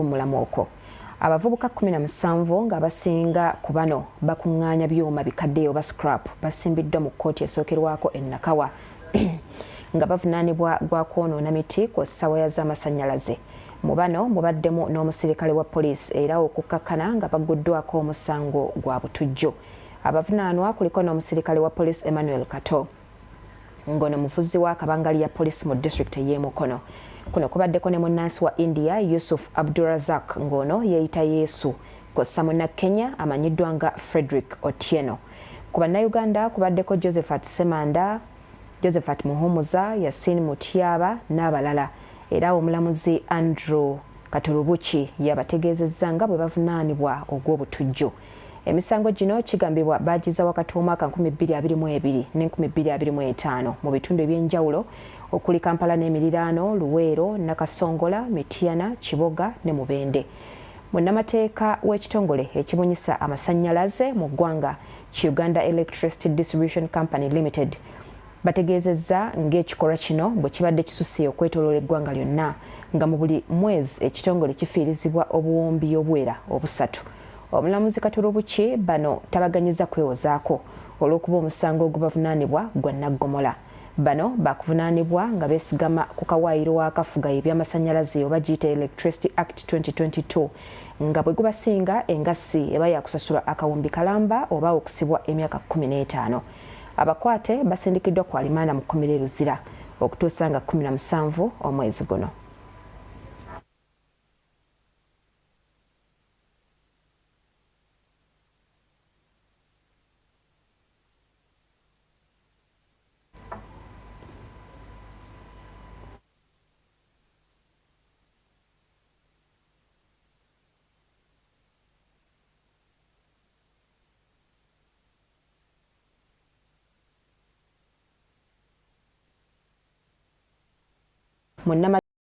omulamu okwo. Abavubuka 17 nga abasinga ku bano bakungaanya byuma bikadde oba scrup basimbiddwa mu kkooti esookerwako e Nakawa nga bavunaanibwa gwa kwonoona miti kwosa waya z'amasannyalaze. Mu bano mubaddemu n'omusirikale wa poliisi era okukkakkana nga baguddwako omusango gwa butujju. Abavunaanwa kuliko n'omusirikale wa poliisi Emmanuale Kato ngono muvuzi wa kabangali ya poliisi mu district y'e Mukono. Kuno kubaddeko ne munnansi wa India Yusuf Abdul Razak ngono yeeyita Yesu kwossa munnakenya amanyiddwa nga Fredrick Otieno.Ku Bannayuganda kubaddeko Josephat Semanda, Josephat Muhumuza Yasin Mutyaba n'abalala era omulamuzi Andrew Katurubuki yabategeezezza nga bwe bavunaanibwa ogw'obutujju. Emisango gino kigambibwa baagiza wakati w'omwaka 2022 ne 2025 mu bitundu ebyenjawulo okuli Kampala n'emiriraano, Luweero, Nakasongola, Mityana, Kiboga ne Mubende. Munnamateeka w'ekitongole ekibunyisa amasannyalaze mu ggwanga Uganda Electricity Distribution Company Limited bategeezezza ng'ekikolwa kino bwe kibadde kisusse okwetooloola eggwanga lyonna nga mu buli mwezi ekitongole kifiirizibwa obuwombi obwera obusatu. Omulamuzi Katurubuki bano tabaganyiza kwewozaako olw'okuba omusango ogubavunaanibwa gwa nnaggomola. Bano bakuvunaanibwa nga beesigama ku kawaayiro w'akafuga ebyamasannyalaze oba giyita Electricity Act 2022 nga bwe gubasinga engassi eba yakusasula akawumbi kalamba oba okusibwa emyaka 15. Abakwate basindikiddwa ku alimaana mu 10 Luzira okutuusa nga 17 omwezi guno. Munnama